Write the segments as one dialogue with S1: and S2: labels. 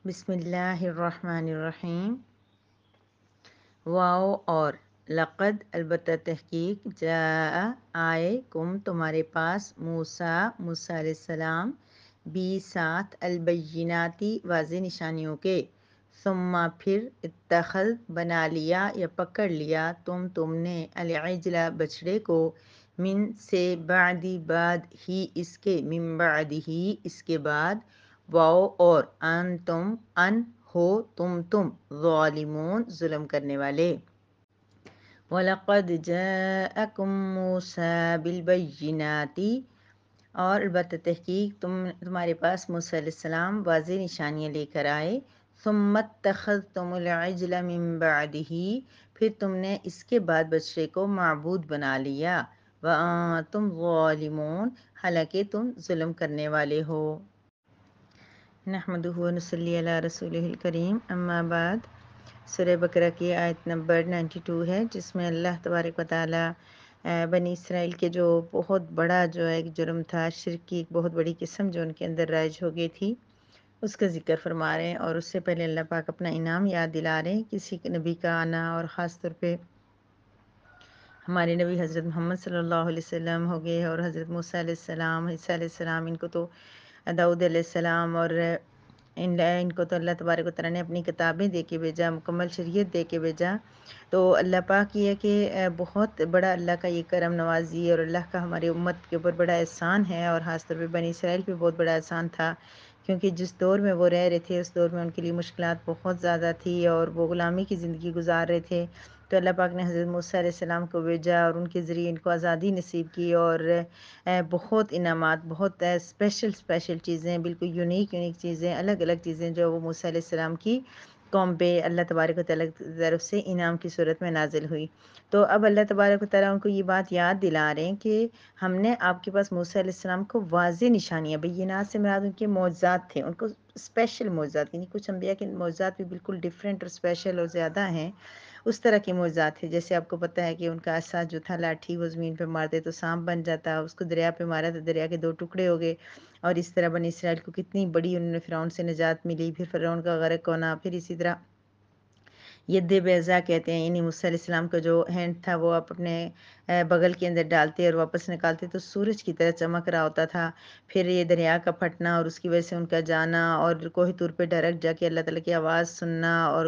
S1: بسم اللہ الرحمن الرحیم۔ واو اور لقد البتہ تحقیق جاء آئے کم تمہارے پاس موسیٰ علیہ السلام بھی ساتھ البیناتی واضح نشانیوں کے ثم پھر اتخذ بنا لیا یا پکڑ لیا تم نے العجل بچڑے کو من سے بعد ہی اس کے من بعد ہی اس کے بعد واو اور ان ہو تم ظالمون ظلم کرنے والے۔ وَلَقَدْ جَاءَكُم مُوسَىٰ بِالْبَيِّنَاتِ اور البتہ تحقیق تمہارے پاس موسیٰ علیہ السلام واضح نشانیاں لے کر آئے۔ ثُمَّ اتَّخَذْتُمُ الْعِجْلَ مِن بَعْدِهِ پھر تم نے اس کے بعد بچڑے کو معبود بنا لیا۔ وَأَنتُمْ ظَالِمُونَ حالانکہ تم ظلم کرنے والے ہو۔ نحمدہ ونصلی علی رسولہ الکریم، اما بعد۔ سورہ بقرہ کی آیت نمبر 92 ہے، جس میں اللہ تبارک و تعالی بنی اسرائیل کے جو بہت بڑا جو ایک جرم تھا، شرک کی ایک بہت بڑی قسم جو ان کے اندر رائج ہو گئی تھی، اس کا ذکر فرما رہے ہیں، اور اس سے پہلے اللہ پاک اپنا انعام یاد دلا رہے ہیں کسی نبی کا آنا، اور خاص طور پہ ہمارے نبی حضرت محمد صلی اللہ علیہ وسلم ہو گئے، اور حضرت موسیٰ علیہ السلام، عیسیٰ علیہ السلام، ان کو تو داؤد علیہ السلام، اور ان کو تو اللہ تبارک و تعالیٰ نے اپنی کتابیں دے کے بھیجا، مکمل شریعت دے کے بھیجا۔ تو اللہ پاک یہ ہے کہ بہت بڑا اللہ کا یہ کرم نوازی اور اللہ کا ہماری امت کے اوپر بڑا احسان ہے، اور خاص طور پہ بنی اسرائیل پہ بہت بڑا احسان تھا، کیونکہ جس دور میں وہ رہ رہے تھے اس دور میں ان کے لیے مشکلات بہت زیادہ تھی، اور وہ غلامی کی زندگی گزار رہے تھے۔ تو اللہ پاک نے حضرت موسیٰ علیہ السلام کو بھیجا، اور ان کے ذریعے ان کو آزادی نصیب کی، اور بہت انعامات، بہت اسپیشل چیزیں، بالکل یونیک چیزیں، الگ الگ چیزیں جو وہ موسیٰ علیہ السلام کی قوم پہ اللہ تبارک و تعالیٰ کی طرف سے انعام کی صورت میں نازل ہوئی۔ تو اب اللہ تبارک و تعالیٰ ان کو یہ بات یاد دلا رہے ہیں کہ ہم نے آپ کے پاس موسیٰ علیہ السلام کو واضح نشانیاں، بینات سے مراد ان کے معجزات تھے، ان کو اسپیشل معجزات، یعنی کچھ انبیاء کے معجزات بھی بالکل ڈیفرنٹ اور اسپیشل اور زیادہ ہیں، اس طرح کے معجزات تھے۔ جیسے آپ کو پتہ ہے کہ ان کا عصا جو تھا، لاٹھی، وہ زمین پہ مارتے تو سانپ بن جاتا، اس کو دریا پہ مارا تو دریا کے 2 ٹکڑے ہو گئے، اور اس طرح بنی اسرائیل کو کتنی بڑی انہوں نے فرعون سے نجات ملی، پھر فرعون کا غرق ہونا، پھر اسی طرح ید بیضا کہتے ہیں، یعنی موسیٰ علیہ السلام کا جو ہینڈ تھا وہ آپ اپنے بغل کے اندر ڈالتے اور واپس نکالتے تو سورج کی طرح چمک رہا ہوتا تھا۔ پھر یہ دریا کا پھٹنا، اور اس کی وجہ سے ان کا جانا، اور کوہ طور پہ ڈائریکٹ جا کے اللہ تعالیٰ کی آواز سننا، اور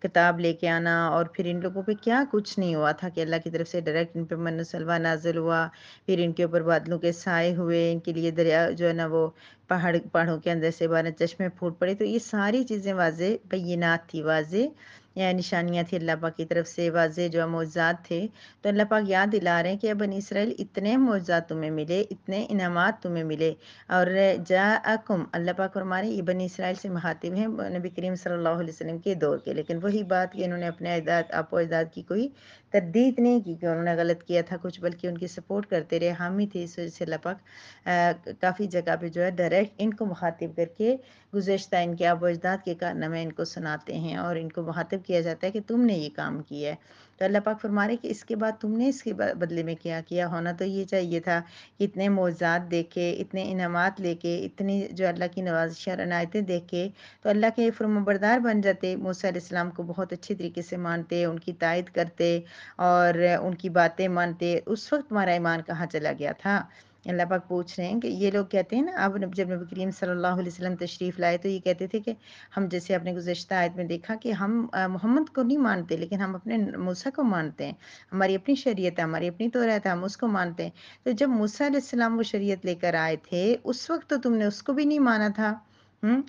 S1: کتاب لے کے آنا، اور پھر ان لوگوں پہ کیا کچھ نہیں ہوا تھا کہ اللہ کی طرف سے ڈائریکٹ ان پہ من و سلوہ نازل ہوا، پھر ان کے اوپر بادلوں کے سائے ہوئے، ان کے لیے دریا جو ہے نا وہ پہاڑوں کے اندر سے 12 چشمے پھوٹ پڑے۔ تو یہ ساری چیزیں واضح بینات تھی، واضح نشانیاں تھی اللہ پاک کی طرف سے، واضح جو معجزات تھے۔ تو اللہ پاک یاد دلا رہے ہیں کہ بنی اسرائیل اتنے معجزات تمہیں ملے، اتنے انعامات تمہیں ملے، اور جاءکم، اللہ پاک فرما رہے ہیں یہ بنی اسرائیل سے مخاطب ہیں نبی کریم صلی اللہ علیہ وسلم کے دور کے، لیکن وہی بات کہ انہوں نے اپنے آپ و اجداد کی کوئی تردید نہیں کی کہ انہوں نے غلط کیا تھا کچھ، بلکہ ان کی سپورٹ کرتے رہے، حامی تھے، اس وجہ سے اللہ پاک کافی جگہ پہ جو ہے ڈائریکٹ ان کو مخاطب کر کے گزشتہ ان کے آب و اجداد کے کارنامے ان کو سناتے ہیں، اور ان کو مخاطب کیا جاتا ہے کہ تم نے یہ کام کیا ہے۔ تو اللہ پاک فرما رہے کہ اس کے بعد تم نے اس کے بدلے میں کیا کیا، ہونا تو یہ چاہیے تھا کہ اتنے معجزات دیکھے، اتنے انعامات لے کے، اتنی جو اللہ کی نوازشیں اور عنایتیں دیکھ کے تو اللہ کے فرمانبردار بن جاتے، موسیٰ علیہ السلام کو بہت اچھی طریقے سے مانتے، ان کی تائید کرتے، اور ان کی باتیں مانتے۔ اس وقت تمہارا ایمان کہاں چلا گیا تھا؟ اللہ پاک پوچھ رہے ہیں کہ یہ لوگ کہتے ہیں نا، اب جب نبی کریم صلی اللہ علیہ وسلم تشریف لائے تو یہ کہتے تھے کہ ہم، جیسے اپنے گزشتہ آیت میں دیکھا کہ ہم محمد کو نہیں مانتے، لیکن ہم اپنے موسیٰ کو مانتے ہیں، ہماری اپنی شریعت ہے، ہماری اپنی تورات ہے، ہم اس کو مانتے ہیں۔ تو جب موسیٰ علیہ السلام وہ شریعت لے کر آئے تھے اس وقت تو تم نے اس کو بھی نہیں مانا تھا۔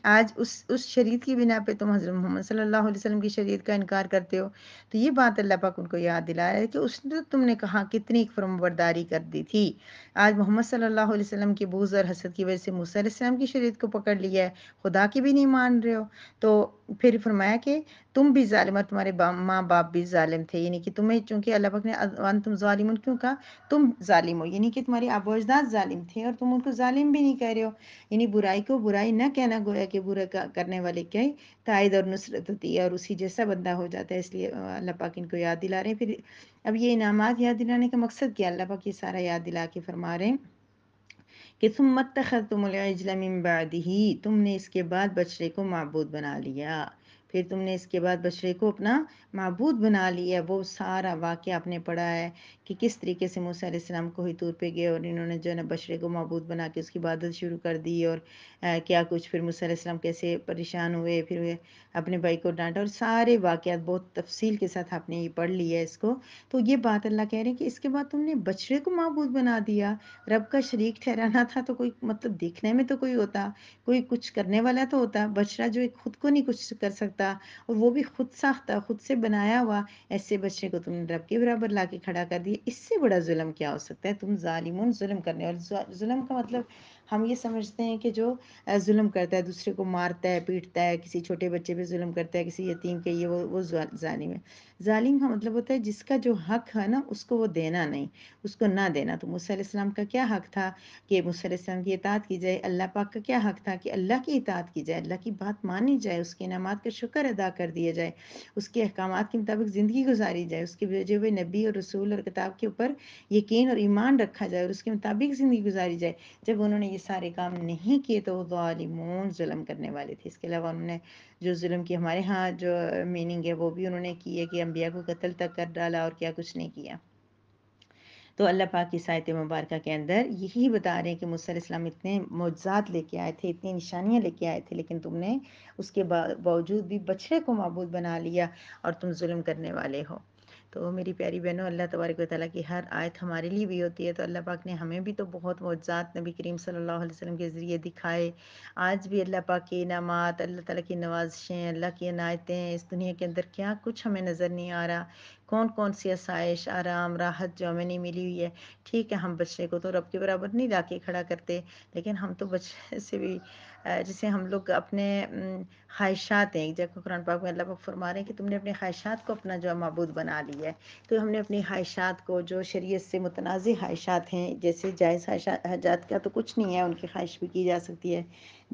S1: آج اس شریعت کی بنا پہ تم حضرت محمد صلی اللہ علیہ وسلم کی شریعت کا انکار کرتے ہو۔ تو یہ بات اللہ پاک ان کو یاد دلا رہا ہے کہ اس نے تم نے کہا کتنی فرمانبرداری کر دی تھی، آج محمد صلی اللہ علیہ وسلم کی بغض اور حسد کی وجہ سے موسیٰ علیہ السلام کی شریعت کو پکڑ لیا ہے، خدا کی بھی نہیں مان رہے ہو۔ تو پھر فرمایا کہ تم بھی ظالم، اور تمہارے ماں باپ بھی ظالم تھے، یعنی کہ تمہیں، چونکہ اللہ پاک نے وانتم ظالمون کیوں کہا، تم ظالم ہو، یعنی کہ تمہارے آبا و اجداد ظالم تھے اور تم ان کو ظالم بھی نہیں کہہ رہے ہو، یعنی برائی کو برائی نہ کہنا، گویا کہ برا کرنے والے کی تائید اور نصرت ہوتی ہے اور اسی جیسا بندہ ہو جاتا ہے، اس لیے اللہ پاک ان کو یاد دلا رہے ہیں۔ پھر اب یہ انعامات یاد دلانے کا مقصد کیا، اللہ پاک یہ سارا یاد دلا کے فرما رہے ہیں کہ ثم اتخذتم العجل من بعدہ، تم نے اس کے بعد بچڑے کو معبود بنا لیا، پھر تم نے اس کے بعد بچڑے کو اپنا معبود بنا لیا۔ وہ سارا واقعہ آپ نے پڑھا ہے کہ کس طریقے سے موسیٰ علیہ السلام کوہ طور پہ گئے اور انہوں نے جو ہے نا بچڑے کو معبود بنا کے اس کی عبادت شروع کر دی، اور کیا کچھ پھر موسیٰ علیہ السلام کیسے پریشان ہوئے، پھر وہ اپنے بھائی کو ڈانٹا، اور سارے واقعات بہت تفصیل کے ساتھ آپ نے یہ پڑھ لیا اس کو۔ تو یہ بات اللہ کہہ رہے ہیں کہ اس کے بعد تم نے بچڑے کو معبود بنا دیا، رب کا شریک ٹھہرانا تھا تو کوئی مطلب دیکھنے میں تو کوئی ہوتا، کوئی کچھ کرنے والا تو ہوتا، بچڑا جو ایک خود کو نہیں کچھ کر سکتا اور وہ بھی خود ساختہ خود سے بنایا ہوا، ایسے بچے کو تم نے رب کے برابر لا کے کھڑا کر دیا۔ اس سے بڑا ظلم کیا ہو سکتا ہے؟ تم ظالمون، ظلم کرنے، اور ظلم کا مطلب ہم یہ سمجھتے ہیں کہ جو ظلم کرتا ہے، دوسرے کو مارتا ہے، پیٹتا ہے، کسی چھوٹے بچے پہ ظلم کرتا ہے، کسی یتیم کے، یہ وہ ظالم ہے۔ ظالم کا مطلب ہوتا ہے جس کا جو حق ہے نا اس کو وہ دینا نہیں، اس کو نہ دینا۔ تو موسیٰ علیہ السلام کا کیا حق تھا کہ موسیٰ علیہ السلام کی اطاعت کی جائے، اللہ پاک کا کیا حق تھا کہ اللہ کی اطاعت کی جائے، اللہ کی بات مانی جائے، اس کے انعامات کا شکر ادا کر دیا جائے، اس کے احکامات کے مطابق زندگی گزاری جائے، اس کے بھیجے ہوئے نبی اور رسول اور کتاب کے اوپر یقین اور ایمان رکھا جائے اور اس کے مطابق زندگی گزاری جائے۔ جب انہوں نے یہ سارے کام نہیں کیے تو وہ ظالمون، ظلم کرنے والے تھے۔ اس کے علاوہ انہوں نے جو ظلم کی ہمارے ہاں جو میننگ ہے وہ بھی انہوں نے کی ہے کہ انبیاء کو قتل تک کر ڈالا اور کیا کچھ نہیں کیا۔ تو اللہ پاک کی آیت مبارکہ کے اندر یہی بتا رہے ہیں کہ موسیٰ علیہ السلام اتنے معجزات لے کے آئے تھے، اتنی نشانیاں لے کے آئے تھے، لیکن تم نے اس کے باوجود بھی بچڑے کو معبود بنا لیا اور تم ظلم کرنے والے ہو۔ تو میری پیاری بہنوں، اللہ تبارک و تعالیٰ کی ہر آیت ہمارے لیے بھی ہوتی ہے، تو اللہ پاک نے ہمیں بھی تو بہت معجزات نبی کریم صلی اللہ علیہ وسلم کے ذریعے دکھائے۔ آج بھی اللہ پاک کے انعامات، اللہ تعالیٰ کی نوازشیں، اللہ کی عنایتیں اس دنیا کے اندر کیا کچھ ہمیں نظر نہیں آ رہا، کون کون سی آسائش، آرام، راحت جو ہمیں نہیں ملی ہوئی ہے۔ ٹھیک ہے، ہم بچے کو تو رب کے برابر نہیں لا کے کھڑا کرتے، لیکن ہم تو بچے سے بھی جسے ہم لوگ اپنے خواہشات ہیں، جیسے قرآن پاک میں اللہ پاک فرما رہے ہیں کہ تم نے اپنے خواہشات کو اپنا جو معبود بنا لیا ہے۔ تو ہم نے اپنی خواہشات کو، جو شریعت سے متنازع خواہشات ہیں، جیسے جائز حاجات کا تو کچھ نہیں ہے، ان کی خواہش بھی کی جا سکتی ہے،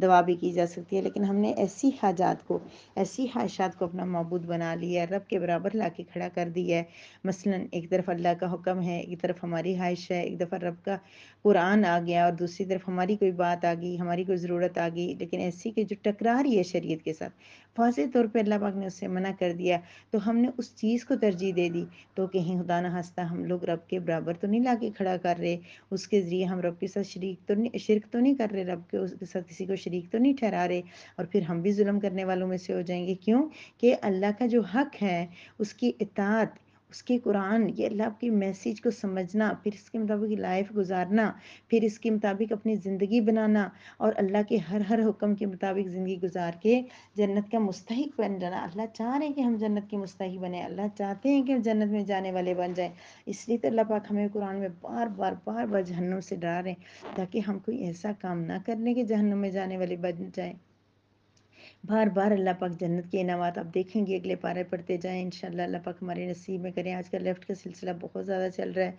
S1: دعا بھی کی جا سکتی ہے، لیکن ہم نے ایسی حاجات کو، ایسی خواہشات کو اپنا معبود بنا لیا ہے، رب کے برابر لا کے کھڑا کر دیا ہے۔ مثلا ایک طرف اللہ کا حکم ہے، ایک طرف ہماری خواہش ہے، ایک دفعہ رب کا قرآن آ گیا اور دوسری طرف ہماری کوئی بات آ گئی، ہماری کوئی ضرورت آ گئی، لیکن ایسی کہ جو ٹکرا رہی ہے شریعت کے ساتھ، واضح طور پہ اللہ پاک نے اس سے منع کر دیا، تو ہم نے اس چیز کو ترجیح دے دی، تو کہیں خدا نہ خواستہ ہم لوگ رب کے برابر تو نہیں لا کے کھڑا کر رہے، اس کے ذریعے ہم رب کے ساتھ شرک تو نہیں کر رہے، رب کے اس کے ساتھ کسی کو شریک تو نہیں ٹھہرا رہے، اور پھر ہم بھی ظلم کرنے والوں میں سے ہو جائیں گے۔ کیوں کہ اللہ کا جو حق ہے، اس کی اطاعت، اس کے قرآن، یہ اللہ کی میسیج کو سمجھنا، پھر اس کے مطابق لائف گزارنا، پھر اس کے مطابق اپنی زندگی بنانا، اور اللہ کے ہر حکم کے مطابق زندگی گزار کے جنت کا مستحق بن جانا۔ اللہ چاہ رہے ہیں کہ ہم جنت کے مستحق بنیں، اللہ چاہتے ہیں کہ ہم جنت میں جانے والے بن جائیں، اس لیے تو اللہ پاک ہمیں قرآن میں بار بار جہنم سے ڈرا رہے ہیں، تاکہ ہم کوئی ایسا کام نہ کرنے کہ جہنم میں جانے والے بن جائیں۔ بار بار اللہ پاک جنت کے انعامات آپ دیکھیں گے، اگلے پارے پڑھتے جائیں انشاءاللہ، اللہ پاک ہمارے نصیب میں کریں۔ آج کل لیفٹ کا سلسلہ بہت زیادہ چل رہا ہے،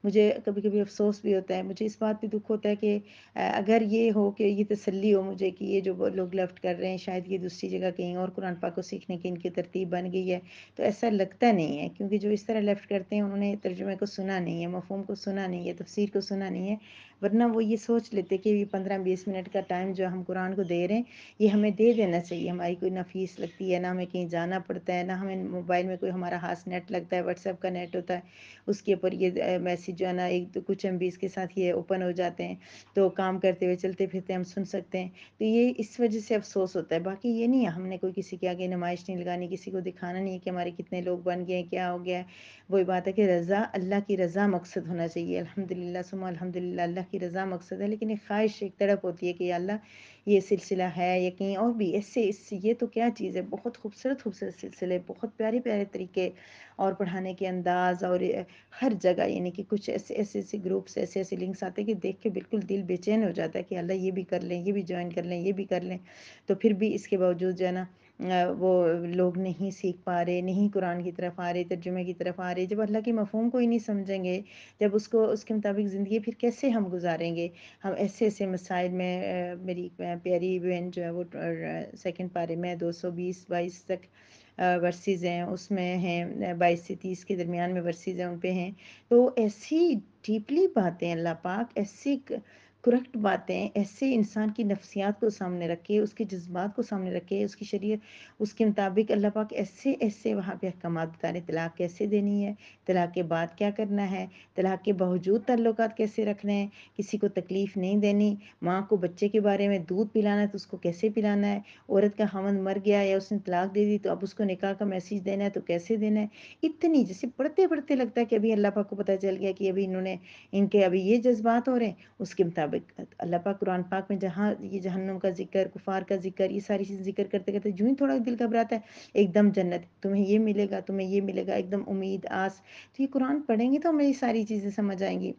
S1: مجھے کبھی کبھی افسوس بھی ہوتا ہے، مجھے اس بات پہ دکھ ہوتا ہے کہ اگر یہ ہو کہ یہ تسلی ہو مجھے کہ یہ جو لوگ لیفٹ کر رہے ہیں شاید یہ دوسری جگہ کہیں اور قرآن پاک کو سیکھنے کی ان کی ترتیب بن گئی ہے، تو ایسا لگتا نہیں ہے، کیونکہ جو اس طرح لیفٹ کرتے ہیں انہوں نے ترجمے کو سنا نہیں ہے، مفہوم کو سنا نہیں ہے، تفسیر کو سنا نہیں ہے، ورنہ وہ یہ سوچ لیتے کہ یہ 15-20 منٹ کا ٹائم جو ہم قرآن کو دے رہے ہیں یہ ہمیں دے دینا چاہیے، ہماری کوئی نہ فیس لگتی ہے، نہ ہمیں کہیں جانا پڑتا ہے، نہ ہمیں موبائل میں کوئی ہمارا خاص نیٹ لگتا ہے، واٹس ایپ کا نیٹ ہوتا ہے، اس کے اوپر یہ میسیج جو ہے نا ایک کچھ ایم بیز کے ساتھ یہ اوپن ہو جاتے ہیں، تو کام کرتے ہوئے چلتے پھرتے ہم سن سکتے ہیں، تو یہ اس وجہ سے افسوس ہوتا ہے۔ باقی یہ نہیں ہے ہم نے کوئی کسی کے آگے نمائش نہیں لگانی، کسی کو دکھانا نہیں ہے کہ ہمارے کتنے لوگ بن گئے ہیں، کیا ہو گیا ہے، وہی بات ہے کہ رضا، اللہ کی رضا مقصد ہونا چاہیے۔ الحمدللہ ثم الحمدللہ، اللہ کی رضا مقصد ہے، لیکن ایک خواہش، ایک تڑپ ہوتی ہے کہ یا اللہ یہ سلسلہ ہے یا کہیں اور بھی ایسے یہ تو کیا چیز ہے، بہت خوبصورت سلسلے، بہت پیارے پیارے طریقے اور پڑھانے کے انداز، اور ہر جگہ یعنی کہ کچھ ایسے گروپس، ایسے لنکس آتے ہیں کہ دیکھ کے بالکل دل بے چین ہو جاتا ہے کہ اللہ یہ بھی کر لیں، یہ بھی جوائن کر لیں، یہ بھی کر لیں، تو پھر بھی اس کے باوجود جو ہے نا وہ لوگ نہیں سیکھ پا رہے، نہیں قرآن کی طرف آ رہے، ترجمے کی طرف آ رہے۔ جب اللہ کے مفہوم کو ہی نہیں سمجھیں گے، جب اس کے مطابق زندگی پھر کیسے ہم گزاریں گے؟ ہم ایسے مسائل میں میری پیاری بہن جو ہے وہ سیکنڈ پارے میں 220-22 تک ورسز ہیں، اس میں ہیں 22 سے 30 کے درمیان میں ورسز ہیں، ان پہ ہیں، تو ایسی ڈیپلی باتیں اللہ پاک ایسی کریکٹ باتیں ایسے انسان کی نفسیات کو سامنے رکھے، اس کے جذبات کو سامنے رکھے، اس کی شریعت اس کے مطابق اللہ پاک ایسے ایسے وہاں پہ احکامات بتا رہے ہیں، طلاق کیسے دینی ہے، طلاق کے بعد کیا کرنا ہے، طلاق کے باوجود تعلقات کیسے رکھنے ہیں، کسی کو تکلیف نہیں دینی، ماں کو بچے کے بارے میں دودھ پلانا ہے تو اس کو کیسے پلانا ہے، عورت کا خاوند مر گیا یا اس نے طلاق دے دی تو اب اس کو نکاح کا میسج دینا ہے تو کیسے دینا ہے، اتنی جیسے پڑھتے پڑھتے لگتا ہے کہ ابھی اللہ پاک کو پتہ چل گیا کہ ابھی انہوں نے ان کے ابھی یہ جذبات ہو رہے ہیں، اس کے مطابق اللہ پاک قرآن پاک میں جہاں یہ جہنم کا ذکر، کفار کا ذکر، یہ ساری چیزیں ذکر کرتے کرتے جو ہی تھوڑا دل گھبراتا ہے، ایک دم جنت تمہیں یہ ملے گا، تمہیں یہ ملے گا، ایک دم امید آس، تو یہ قرآن پڑھیں گے تو ہمیں یہ ساری چیزیں سمجھ آئیں گی۔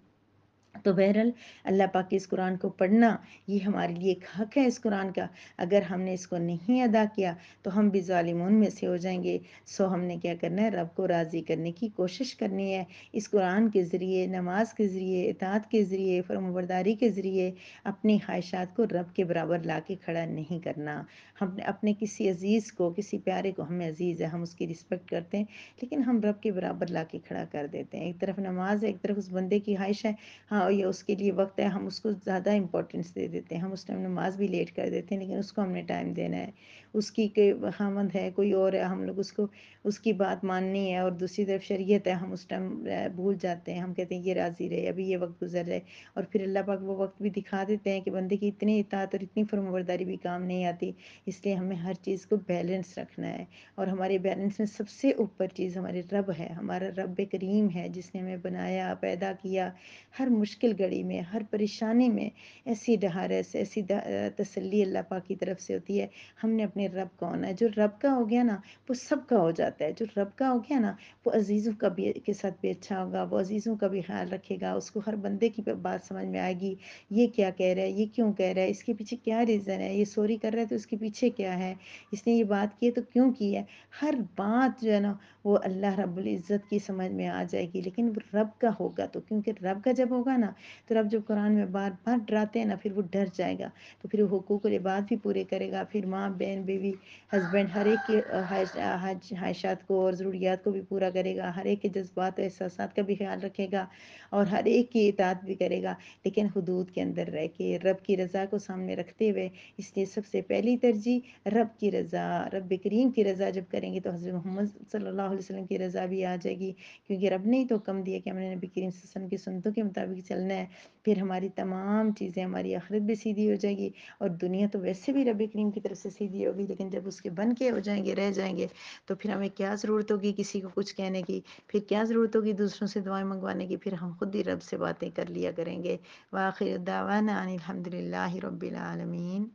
S1: تو بہرحال اللہ پاک کے اس قرآن کو پڑھنا یہ ہمارے لیے ایک حق ہے اس قرآن کا، اگر ہم نے اس کو نہیں ادا کیا تو ہم بھی ظالمون میں سے ہو جائیں گے، سو ہم نے کیا کرنا ہے، رب کو راضی کرنے کی کوشش کرنی ہے، اس قرآن کے ذریعے، نماز کے ذریعے، اطاعت کے ذریعے، فرمانبرداری کے ذریعے اپنی خواہشات کو رب کے برابر لا کے کھڑا نہیں کرنا۔ ہم اپنے کسی عزیز کو، کسی پیارے کو، ہمیں عزیز ہے، ہم اس کی رسپیکٹ کرتے ہیں، لیکن ہم رب کے برابر لا کے کھڑا کر دیتے ہیں، ایک طرف نماز ہے، ایک طرف اس بندے کی خواہش ہے، ہاں یہ اس کے لیے وقت ہے، ہم اس کو زیادہ امپورٹنس دے دیتے ہیں، ہم اس ٹائم نماز بھی لیٹ کر دیتے ہیں، لیکن اس کو ہم نے ٹائم دینا ہے، اس کی کہ خامند ہے کوئی اور ہے، ہم لوگ اس کو اس کی بات ماننی ہے، اور دوسری طرف شریعت ہے، ہم اس ٹائم بھول جاتے ہیں، ہم کہتے ہیں یہ راضی رہے، ابھی یہ وقت گزر رہے، اور پھر اللہ پاک وہ وقت بھی دکھا دیتے ہیں کہ بندے کی اتنی اطاعت اور اتنی فرمانبرداری بھی کام نہیں آتی، اس لیے ہمیں ہر چیز کو بیلنس رکھنا ہے، اور ہمارے بیلنس میں سب سے اوپر چیز ہمارے رب ہے، ہمارا رب کریم ہے جس نے ہمیں بنایا، پیدا کیا، ہر مشکل گھڑی میں، ہر پریشانی میں ایسی ڈھارس، ایسی تسلی اللہ پاک کی طرف سے ہوتی ہے، ہم نے اپنے رب کو آنا ہے، جو رب کا ہو گیا نا وہ سب کا ہو جاتا ہے، جو رب کا ہو گیا نا وہ عزیزوں کا بھی کے ساتھ بھی اچھا ہوگا، وہ عزیزوں کا بھی خیال رکھے گا، اس کو ہر بندے کی بات سمجھ میں آئے گی، یہ کیا کہہ رہا ہے، یہ کیوں کہہ رہا ہے، اس کے پیچھے کیا ریزن ہے، یہ سوری کر رہا ہے تو اس کے پیچھے کیا ہے، اس نے یہ بات کی ہے تو کیوں کی ہے، ہر بات جو ہے نا وہ اللہ رب العزت کی سمجھ میں آ جائے گی، لیکن وہ رب کا ہوگا تو، کیونکہ رب کا جب ہوگا نا تو رب جب قرآن میں بار بار ڈراتے ہیں نا پھر وہ ڈر جائے گا، تو پھر وہ حقوق العباد بھی پورے کرے گا، پھر ماں بہن بیوی ہسبینڈ ہر ایک کے خواہشات کو اور ضروریات کو بھی پورا کرے گا، ہر ایک کے جذبات و احساسات کا بھی خیال رکھے گا، اور ہر ایک کی اطاعت بھی کرے گا، لیکن حدود کے اندر رہ کے رب کی رضا کو سامنے رکھتے ہوئے، اس لیے سب سے پہلی ترجیح رب کی رضا، رب کریم کی رضا جب کریں گے تو حضرت محمد صلی اللہ علیہ وسلم کی رضا بھی آ جائے گی، کیونکہ رب نے ہی تو حکم دیا کہ ہم نے نبی کریم صلی اللہ علیہ وسلم کی سنتوں کے مطابق چلنا ہے، پھر ہماری تمام چیزیں، ہماری آخرت بھی سیدھی ہو جائے گی، اور دنیا تو ویسے بھی رب کریم کی طرف سے سیدھی ہوگی، لیکن جب اس کے بن کے ہو جائیں گے، رہ جائیں گے، تو پھر ہمیں کیا ضرورت ہوگی کسی کو کچھ کہنے کی، پھر کیا ضرورت ہوگی دوسروں سے دعائیں منگوانے کی، پھر ہم خود ہی رب سے باتیں کر لیا کریں گے۔ وآخر دعوانا ان الحمد للہ رب العالمین۔